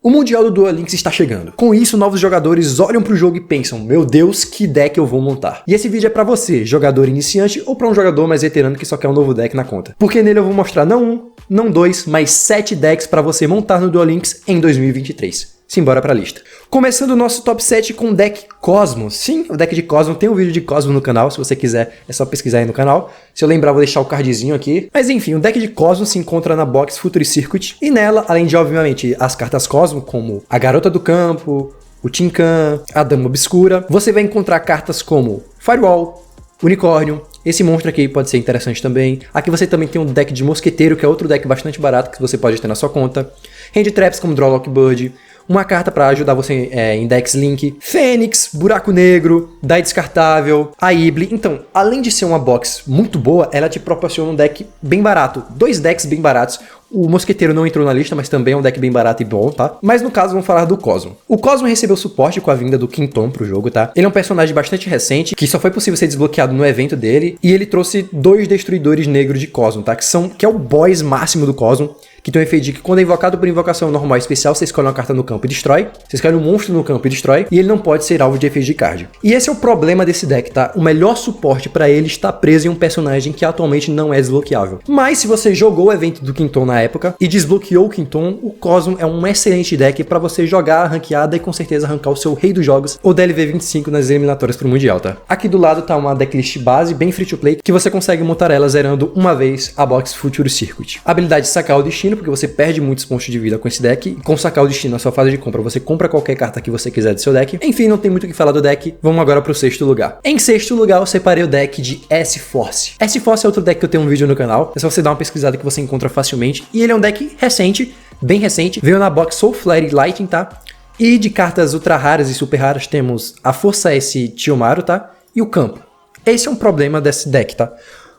O Mundial do Duel Links está chegando. Com isso, novos jogadores olham pro jogo e pensam, meu Deus, que deck eu vou montar? E esse vídeo é pra você, jogador iniciante ou pra um jogador mais veterano que só quer um novo deck na conta. Porque nele eu vou mostrar não um, não dois, mas 7 decks pra você montar no Duel Links em 2023. Simbora pra lista. Começando o nosso top 7 com o deck Cosmo. Sim, o deck de Cosmo. Tem um vídeo de Cosmo no canal, se você quiser é só pesquisar aí no canal. Se eu lembrar, vou deixar o cardzinho aqui. Mas enfim, o deck de Cosmo se encontra na box Future Circuit. E nela, além de, obviamente, as cartas Cosmo, como a Garota do Campo, o Tinkan, a Dama Obscura, você vai encontrar cartas como Firewall, Unicórnio. Esse monstro aqui pode ser interessante também. Aqui você também tem um deck de Mosqueteiro, que é outro deck bastante barato que você pode ter na sua conta. Hand Traps como Drawlock Bird. Uma carta para ajudar você em Dex Link, Fênix, Buraco Negro, Die Descartável, a Ibli. Então, além de ser uma box muito boa, ela te proporciona um deck bem barato. 2 decks bem baratos. O Mosqueteiro não entrou na lista, mas também é um deck bem barato e bom, tá? Mas no caso, vamos falar do Cosmo. O Cosmo recebeu suporte com a vinda do Quinton pro jogo, tá? Ele é um personagem bastante recente, que só foi possível ser desbloqueado no evento dele, e ele trouxe 2 Destruidores Negros de Cosmo, tá? Que é o boss máximo do Cosmo, que tem um efeito de que quando é invocado por invocação normal e especial, você escolhe uma carta no campo e destrói, você escolhe um monstro no campo e destrói, e ele não pode ser alvo de efeito de card. E esse é o problema desse deck, tá? O melhor suporte pra ele está preso em um personagem que atualmente não é desbloqueável. Mas se você jogou o evento do Quinton na época e desbloqueou o Quinton, o Cosmo é um excelente deck pra você jogar a ranqueada e com certeza arrancar o seu rei dos jogos ou DLV 25 nas eliminatórias pro Mundial, tá? Aqui do lado tá uma decklist base, bem free to play, que você consegue montar ela zerando uma vez a box Future Circuit. A habilidade de sacar o destino, porque você perde muitos pontos de vida com esse deck, e com sacar o destino na sua fase de compra, você compra qualquer carta que você quiser do seu deck. Enfim, não tem muito o que falar do deck, vamos agora pro 6º lugar. Em 6º lugar, eu separei o deck de S-Force. S-Force é outro deck que eu tenho um vídeo no canal, é só você dar uma pesquisada que você encontra facilmente, e ele é um deck recente, bem recente, veio na box Soulflare Lightning, tá? E de cartas ultra raras e super raras temos a Força S Tiyomaru, tá? E o Campo. Esse é um problema desse deck, tá?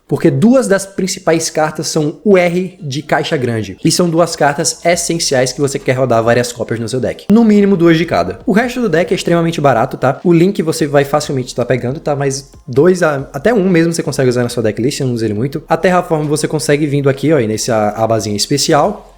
Porque 2 das principais cartas são o R de Caixa Grande. E são 2 cartas essenciais que você quer rodar várias cópias no seu deck. No mínimo 2 de cada. O resto do deck é extremamente barato, tá? O Link você vai facilmente estar pegando, tá? Mas 2 até 1 mesmo você consegue usar na sua decklist, eu não uso ele muito. A Terraform você consegue vindo aqui, ó, nesse abazinha especial.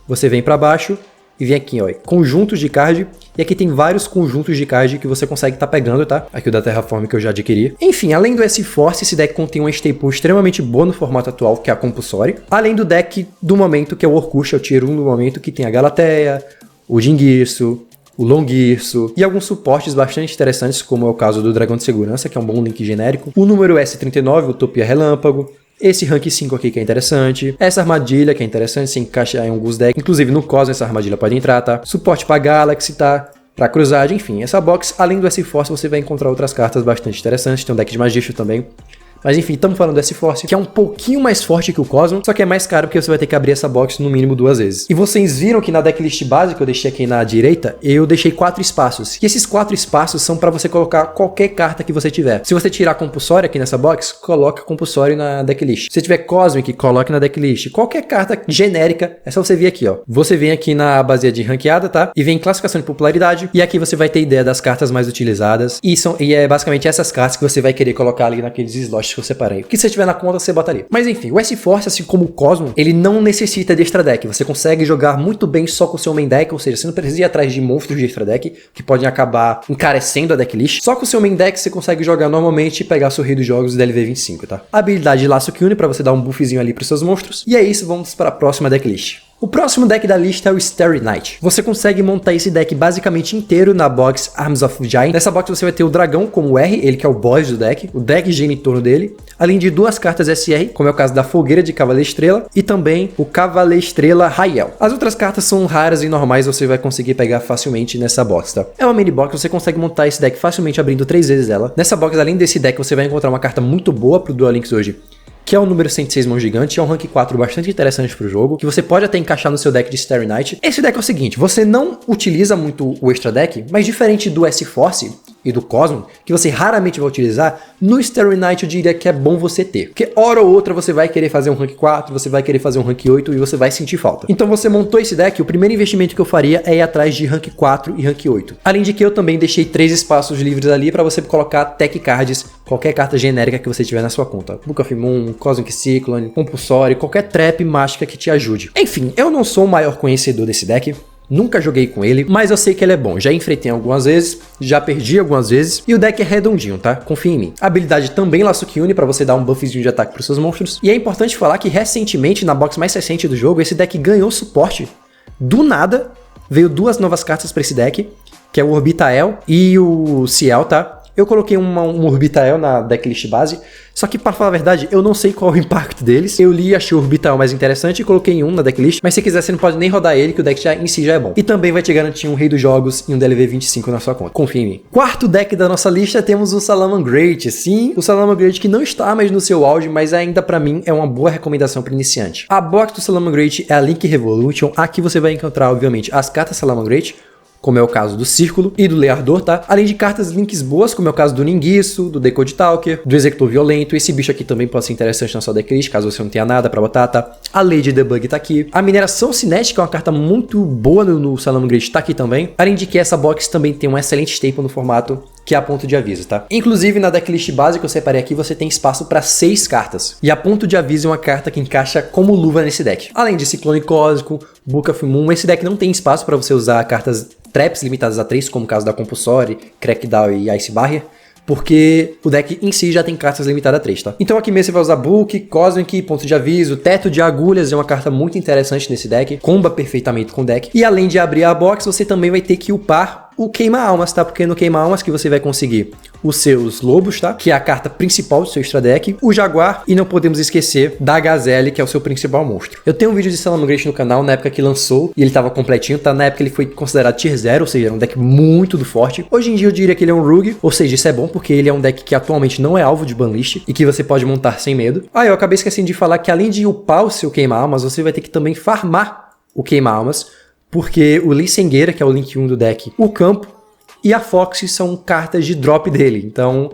Você vem pra baixo e vem aqui, ó, conjuntos de card. E aqui tem vários conjuntos de card que você consegue estar pegando, tá? Aqui o da Terraform que eu já adquiri. Enfim, além do S-Force, esse deck contém uma staple extremamente boa no formato atual, que é a Compulsory. Além do deck do momento, que é o Orcush, é o Tier 1 do momento, que tem a Galateia, o Jingirsu, o Longirsu e alguns suportes bastante interessantes, como é o caso do Dragão de Segurança, que é um bom link genérico. O número S39, Utopia Relâmpago. Esse rank 5 aqui que é interessante. Essa armadilha que é interessante, se encaixar em alguns decks. Inclusive no Cosmo essa armadilha pode entrar, tá? Suporte pra Galaxy, tá? Pra cruzagem, enfim. Essa box, além do S-Force, você vai encontrar outras cartas bastante interessantes. Tem um deck de Magistro também. Mas enfim, estamos falando do S-Force, que é um pouquinho mais forte que o Cosmo, só que é mais caro porque você vai ter que abrir essa box no mínimo 2 vezes. E vocês viram que na decklist base que eu deixei aqui na direita, eu deixei 4 espaços. E esses 4 espaços são para você colocar qualquer carta que você tiver. Se você tirar Compulsory aqui nessa box, coloca Compulsory na decklist. Se tiver Cosmic, coloque na decklist. Qualquer carta genérica, é só você vir aqui, ó. Você vem aqui na base de ranqueada, tá? E vem em classificação de popularidade. E aqui você vai ter ideia das cartas mais utilizadas. E é basicamente essas cartas que você vai querer colocar ali naqueles slots que eu separei. O que você tiver na conta, você botaria. Mas enfim, o S-Force, assim como o Cosmo, ele não necessita de extra deck. Você consegue jogar muito bem só com o seu main deck, ou seja, você não precisa ir atrás de monstros de extra deck, que podem acabar encarecendo a decklist. Só com o seu main deck você consegue jogar normalmente e pegar seu rei dos jogos do DLV 25, tá? A habilidade de Laço Kyune pra você dar um buffzinho ali pros seus monstros. E é isso, vamos para a próxima decklist. O próximo deck da lista é o Starry Night. Você consegue montar esse deck basicamente inteiro na box Arms of Giant. Nessa box você vai ter o dragão como R, ele que é o boss do deck, o deck gira em torno dele, além de 2 cartas SR, como é o caso da Fogueira de Cavaleiro Estrela, e também o Cavaleiro Estrela Rael. As outras cartas são raras e normais, você vai conseguir pegar facilmente nessa box, tá? É uma mini box, você consegue montar esse deck facilmente abrindo 3 vezes ela. Nessa box, além desse deck, você vai encontrar uma carta muito boa pro Duel Links hoje, que é o número 106 Mão Gigante, é um rank 4 bastante interessante pro jogo, que você pode até encaixar no seu deck de Starry Night. Esse deck é o seguinte, você não utiliza muito o extra deck, mas diferente do S-Force e do Cosmo, que você raramente vai utilizar, no Starry Night eu diria que é bom você ter. Porque hora ou outra você vai querer fazer um rank 4, você vai querer fazer um rank 8 e você vai sentir falta. Então você montou esse deck, o primeiro investimento que eu faria é ir atrás de rank 4 e rank 8. Além de que eu também deixei 3 espaços livres ali para você colocar tech cards, qualquer carta genérica que você tiver na sua conta. Book of Moon, Cosmic Cyclone, Compulsory, qualquer trap mágica que te ajude. Enfim, eu não sou o maior conhecedor desse deck, Nunca joguei com ele, mas eu sei que ele é bom. Já enfrentei algumas vezes, já perdi algumas vezes. E o deck é redondinho, tá? Confia em mim. A habilidade também laço Kyune pra você dar um buffzinho de ataque pros seus monstros. E é importante falar que recentemente, na box mais recente do jogo, esse deck ganhou suporte. Do nada, veio 2 novas cartas pra esse deck, que é o Orbitael e o Ciel, tá? Eu coloquei um Orbitael na decklist base, só que, pra falar a verdade, eu não sei qual é o impacto deles. Eu li e achei o Orbitael mais interessante e coloquei um na decklist, mas se quiser você não pode nem rodar ele, que o deck em si já é bom. E também vai te garantir um Rei dos Jogos e um DLV 25 na sua conta. Confia em mim. Quarto deck da nossa lista temos o Salamangreat. Sim, o Salamangreat que não está mais no seu auge, mas ainda pra mim é uma boa recomendação para iniciante. A box do Salamangreat é a Link Revolution. Aqui você vai encontrar, obviamente, as cartas Salamangreat, como é o caso do Círculo e do Leardor, tá? Além de cartas links boas, como é o caso do Ninguiço, do Decode Talker, do Executor Violento. Esse bicho aqui também pode ser interessante na sua decklist, caso você não tenha nada pra botar, tá? A Lady Debug tá aqui. A Mineração Cinética é uma carta muito boa no Salamangreat, tá aqui também. Além de que essa box também tem um excelente staple no formato, que é a Ponto de Aviso, tá? Inclusive, na decklist base que eu separei aqui, você tem espaço para 6 cartas. E a Ponto de Aviso é uma carta que encaixa como luva nesse deck. Além de Ciclone Cósmico, Book of Moon, esse deck não tem espaço para você usar cartas traps limitadas a 3, como o caso da Compulsory, Crackdown e Ice Barrier, porque o deck em si já tem cartas limitadas a 3, tá? Então aqui mesmo você vai usar Book, Cosmic, Ponto de Aviso, Teto de Agulhas é uma carta muito interessante nesse deck, comba perfeitamente com o deck. E além de abrir a box, você também vai ter que upar o Queima-Almas, tá? Porque no Queima-Almas que você vai conseguir os seus lobos, tá? Que é a carta principal do seu extra deck, o Jaguar e não podemos esquecer da Gazelle, que é o seu principal monstro. Eu tenho um vídeo de Salamangreat no canal na época que lançou e ele tava completinho, tá? Na época ele foi considerado tier 0, ou seja, era um deck muito do forte. Hoje em dia eu diria que ele é um Rogue, ou seja, isso é bom porque ele é um deck que atualmente não é alvo de banlist e que você pode montar sem medo. Ah, eu acabei esquecendo de falar que além de upar o seu Queima-Almas, você vai ter que também farmar o Queima-Almas, porque o Licengueira, que é o link 1 do deck, o Campo e a Fox são cartas de drop dele. Então,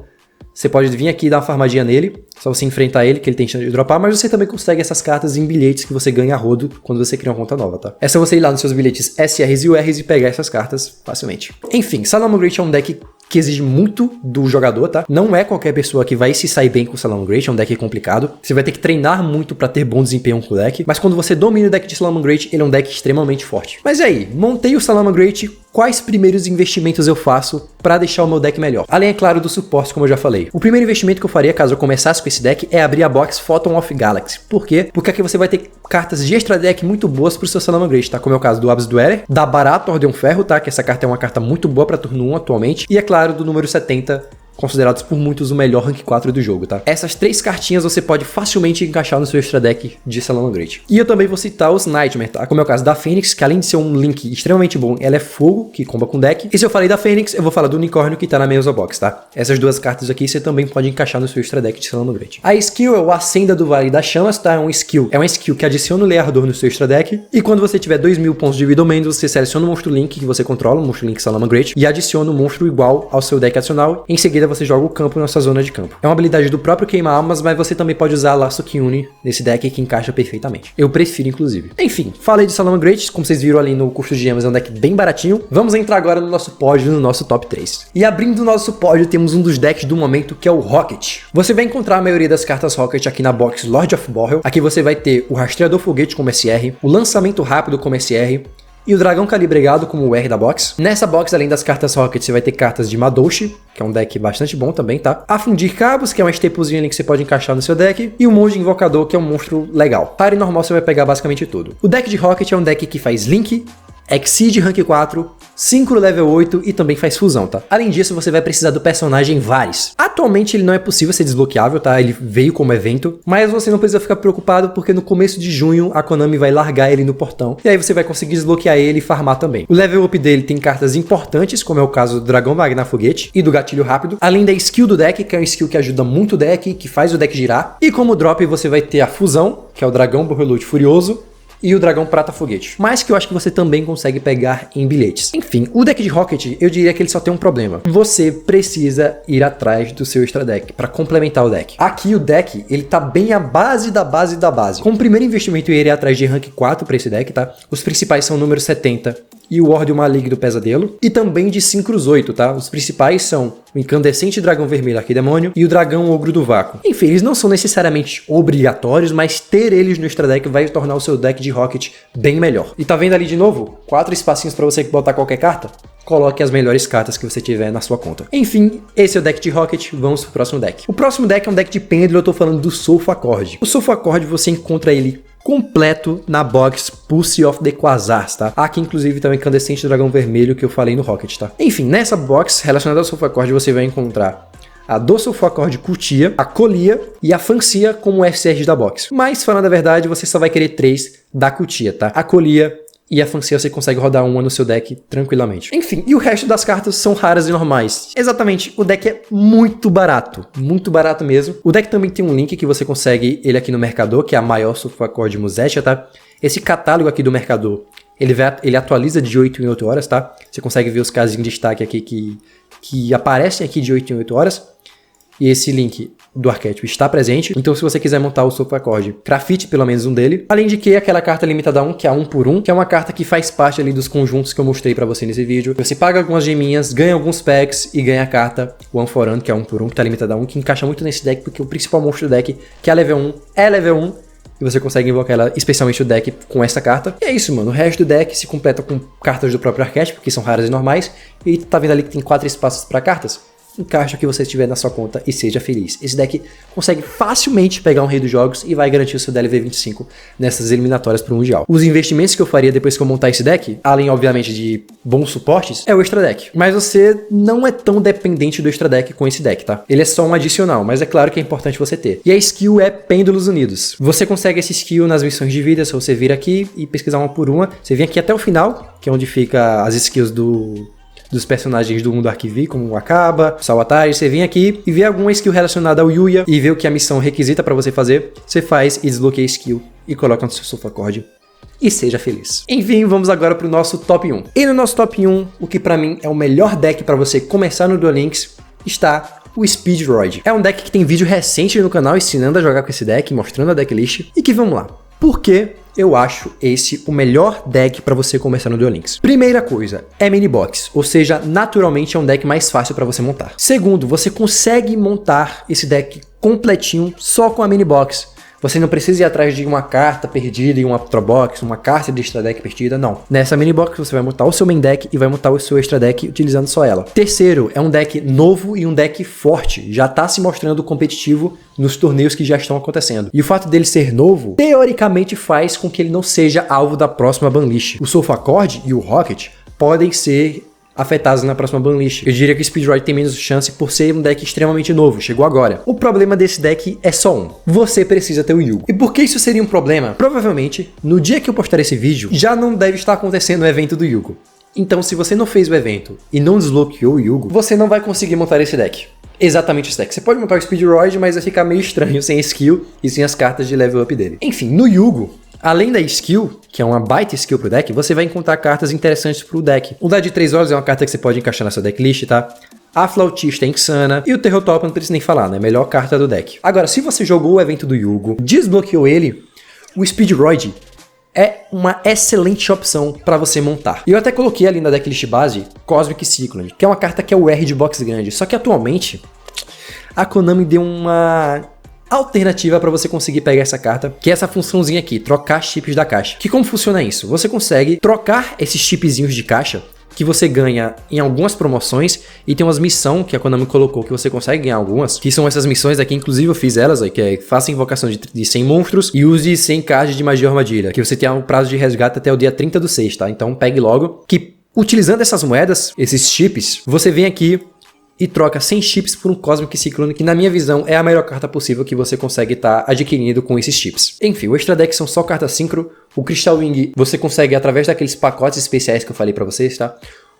você pode vir aqui e dar uma farmadinha nele, só você enfrentar ele, que ele tem chance de dropar, mas você também consegue essas cartas em bilhetes que você ganha a rodo quando você cria uma conta nova, tá? É só você ir lá nos seus bilhetes SRs e URs e pegar essas cartas facilmente. Enfim, Salamangreat é um deck que exige muito do jogador, tá? Não é qualquer pessoa que vai se sair bem com o Salamangreat, é um deck complicado. Você vai ter que treinar muito pra ter bom desempenho com o deck, mas quando você domina o deck de Salamangreat, ele é um deck extremamente forte. Mas e aí, montei o Salamangreat, quais primeiros investimentos eu faço pra deixar o meu deck melhor? Além, é claro, do suporte, como eu já falei. O primeiro investimento que eu faria, caso eu começasse com esse deck, é abrir a box Photon of Galaxy. Por quê? Porque aqui você vai ter cartas de extra deck muito boas pro seu Salamangreat, tá? Como é o caso do Abyss Dweller, da Barato Ordeon Ferro, tá? Que essa carta é uma carta muito boa pra turno 1 atualmente. E é claro, do número 70, considerados por muitos o melhor rank 4 do jogo, tá? Essas 3 cartinhas você pode facilmente encaixar no seu extra deck de Salamangreat. E eu também vou citar os Nightmare, tá? Como é o caso da Fênix, que além de ser um link extremamente bom, ela é fogo, que comba com deck. E se eu falei da Fênix, eu vou falar do Unicórnio, que tá na Meiosa Box, tá? Essas 2 cartas aqui você também pode encaixar no seu extra deck de Salamangreat. A skill é o Acenda do Vale das Chamas, tá? É uma skill que adiciona o Leardor no seu extra deck. E quando você tiver 2000 pontos de Widow Mend, você seleciona o monstro link que você controla, o monstro link Salamangreat, e adiciona um monstro igual ao seu deck adicional. Em seguida você joga o campo na sua zona de campo. É uma habilidade do próprio Queima-Almas, mas você também pode usar Laço Kyune nesse deck que encaixa perfeitamente. Eu prefiro, inclusive. Enfim, falei de Salamangreat, como vocês viram ali no custo de gemas, é um deck bem baratinho. Vamos entrar agora no nosso pódio, no nosso top 3. E abrindo o nosso pódio, temos um dos decks do momento, que é o Rocket. Você vai encontrar a maioria das cartas Rocket aqui na box Lord of Borrel. Aqui você vai ter o Rastreador Foguete como SR, o Lançamento Rápido como SR, e o Dragão Calibregado como o R da box. Nessa box, além das cartas Rocket, você vai ter cartas de Madoshi, que é um deck bastante bom também, tá? Afundir Cabos, que é uma staplezinha ali que você pode encaixar no seu deck. E o Monge Invocador, que é um monstro legal. Para normal, você vai pegar basicamente tudo. O deck de Rocket é um deck que faz Link, Exceed Rank 4, Synchro Level 8 e também faz fusão, tá? Além disso, você vai precisar do personagem Varys. Atualmente ele não é possível ser desbloqueável, tá? Ele veio como evento, mas você não precisa ficar preocupado porque no começo de junho a Konami vai largar ele no portão e aí você vai conseguir desbloquear ele e farmar também. O level up dele tem cartas importantes, como é o caso do Dragão Magna Foguete e do Gatilho Rápido, além da skill do deck, que é uma skill que ajuda muito o deck, que faz o deck girar. E como drop você vai ter a fusão, que é o Dragão Borrelute Furioso, e o Dragão Prata Foguete, mas que eu acho que você também consegue pegar em bilhetes. Enfim, o deck de Rocket, eu diria que ele só tem um problema. Você precisa ir atrás do seu extra deck para complementar o deck. Aqui o deck, ele tá bem a base da base da base. Como primeiro investimento, eu iria atrás de rank 4 para esse deck, tá? Os principais são o número 70 e o Ordem Maligno do Pesadelo, e também de Synchros 8, tá? Os principais são o Incandescente Dragão Vermelho Arquidemônio e o Dragão Ogro do Vácuo. Enfim, eles não são necessariamente obrigatórios, mas ter eles no extra deck vai tornar o seu deck de Rocket bem melhor. E tá vendo ali de novo? 4 espacinhos para você botar qualquer carta? Coloque as melhores cartas que você tiver na sua conta. Enfim, esse é o deck de Rocket, vamos pro próximo deck. O próximo deck é um deck de pêndulo, eu tô falando do Sulfo Accord. O Sulfo Accord você encontra ele completo na box Pulse of the Quasars, tá? Aqui inclusive tá o Incandescente Dragão Vermelho que eu falei no Rocket, tá? Enfim, nessa box relacionada ao Sulfo Accord você vai encontrar a do Sulfo Accord Kutia, a Colia e a Fancia como SRs da box. Mas, falando a verdade, você só vai querer 3 da Kutia, tá? A Colia e a Fancia você consegue rodar uma no seu deck tranquilamente. Enfim, e o resto das cartas são raras e normais. Exatamente, o deck é muito barato mesmo. O deck também tem um link que você consegue ele aqui no Mercador, que é a maior Sulfo Accord Muzetia, tá? Esse catálogo aqui do Mercador, ele atualiza de 8 em 8 horas, tá? Você consegue ver os casos em destaque aqui que aparecem aqui de 8 em 8 horas. E esse link do arquétipo está presente. Então se você quiser montar o Sulfo Accord, crafte pelo menos um dele. Além de que aquela carta limitada a 1, que é a 1 por 1, que é uma carta que faz parte ali dos conjuntos que eu mostrei pra você nesse vídeo. Você paga algumas geminhas, ganha alguns packs e ganha a carta One for One, que é 1 por 1, que tá limitada a 1, que encaixa muito nesse deck, porque o principal monstro do deck, que é level 1, é level 1. E você consegue invocar ela, especialmente o deck, com essa carta. E é isso, mano. O resto do deck se completa com cartas do próprio arquétipo, que são raras e normais. E tá vendo ali que tem 4 espaços pra cartas? Encaixa o que você tiver na sua conta e seja feliz. Esse deck consegue facilmente pegar um rei dos jogos e vai garantir o seu DLV 25 nessas eliminatórias para o Mundial. Os investimentos que eu faria depois que eu montar esse deck, além obviamente de bons suportes, é o extra deck. Mas você não é tão dependente do extra deck com esse deck, tá? Ele é só um adicional, mas é claro que é importante você ter. E a skill é Pêndulos Unidos. Você consegue essa skill nas missões de vida, se você vir aqui e pesquisar uma por uma. Você vem aqui até o final, que é onde fica as skills dos personagens do mundo Arquivi, como o Akaba, o Sawatari. Você vem aqui e vê alguma skill relacionada ao Yuya e vê o que a missão requisita pra você fazer. Você faz e desbloqueia a skill e coloca no seu Sulfo Accord e seja feliz. Enfim, vamos agora pro nosso top 1. E no nosso top 1, o que pra mim é o melhor deck pra você começar no Duel Links, está o Speedroid. É um deck que tem vídeo recente no canal ensinando a jogar com esse deck, mostrando a decklist. E que vamos lá. Por que eu acho esse o melhor deck para você começar no Duel Links? Primeira coisa, é mini box, ou seja, naturalmente é um deck mais fácil para você montar. Segundo, você consegue montar esse deck completinho só com a mini box. Você não precisa ir atrás de uma carta perdida em uma Ultra Box, uma carta de extra deck perdida, não. Nessa mini box você vai montar o seu main deck e vai montar o seu extra deck utilizando só ela. Terceiro, é um deck novo e um deck forte. Já tá se mostrando competitivo nos torneios que já estão acontecendo. E o fato dele ser novo, teoricamente faz com que ele não seja alvo da próxima banlist. O Sulfo Accord e o Rocket podem ser afetados na próxima banlist. Eu diria que o Speedroid tem menos chance por ser um deck extremamente novo, chegou agora. O problema desse deck é só um: você precisa ter o Yugo. E por que isso seria um problema? Provavelmente, no dia que eu postar esse vídeo, já não deve estar acontecendo o evento do Yugo. Então, se você não fez o evento e não desbloqueou o Yugo, você não vai conseguir montar esse deck. Exatamente esse deck. Você pode montar o Speedroid, mas vai ficar meio estranho sem skill e sem as cartas de level up dele. Enfim, no Yugo, além da skill, que é uma baita skill pro deck, você vai encontrar cartas interessantes pro deck. O Dado de 3 Olhos é uma carta que você pode encaixar na sua decklist, tá? A Flautista é insana. E o Terror Top não precisa nem falar, né? Melhor carta do deck. Agora, se você jogou o evento do Yugo, desbloqueou ele, o Speedroid é uma excelente opção para você montar. E eu até coloquei ali na decklist base Cosmic Cyclone, que é uma carta que é o R de box grande. Só que atualmente, a Konami deu uma alternativa para você conseguir pegar essa carta, que é essa funçãozinha aqui, trocar chips da caixa. Que como funciona isso? Você consegue trocar esses chipzinhos de caixa que você ganha em algumas promoções, e tem umas missões que a Konami colocou que você consegue ganhar algumas, que são essas missões aqui, inclusive eu fiz elas aí, que é faça invocação de 100 monstros e use 100 cards de magia armadilha, que você tem um prazo de resgate até o dia 30 do 6, tá? Então pegue logo, que utilizando essas moedas, esses chips, você vem aqui e troca 100 chips por um Cosmic Cyclone, que na minha visão é a melhor carta possível que você consegue estar adquirindo com esses chips. Enfim, o extra deck são só cartas synchro. O Crystal Wing você consegue através daqueles pacotes especiais que eu falei pra vocês, tá?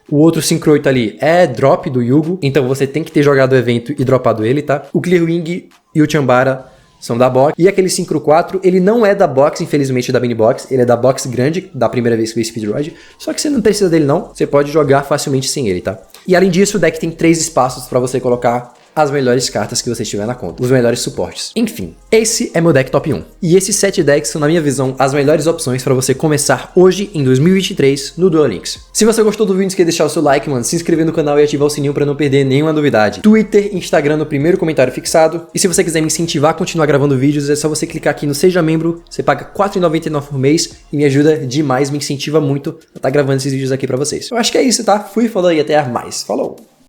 O outro Synchro 8 ali é drop do Yugo, então você tem que ter jogado o evento e dropado ele, tá? O Clear Wing e o Chambara são da box. E aquele Synchro 4, ele não é da box, infelizmente, da mini box. Ele é da box grande, da primeira vez que eu vi Speedroid. Só que você não precisa dele não, você pode jogar facilmente sem ele, tá? E além disso, o deck tem 3 espaços para você colocar as melhores cartas que você tiver na conta, os melhores suportes. Enfim, esse é meu deck top 1. E esses 7 decks são, na minha visão, as melhores opções para você começar hoje, em 2023, no Duel Links. Se você gostou do vídeo, não esqueça de deixar o seu like, mano, se inscrever no canal e ativar o sininho para não perder nenhuma novidade. Twitter, Instagram no primeiro comentário fixado. E se você quiser me incentivar a continuar gravando vídeos, é só você clicar aqui no Seja Membro, você paga R$ 4,99 por mês e me ajuda demais, me incentiva muito a estar gravando esses vídeos aqui para vocês. Eu acho que é isso, tá? Fui, falou e até mais. Falou!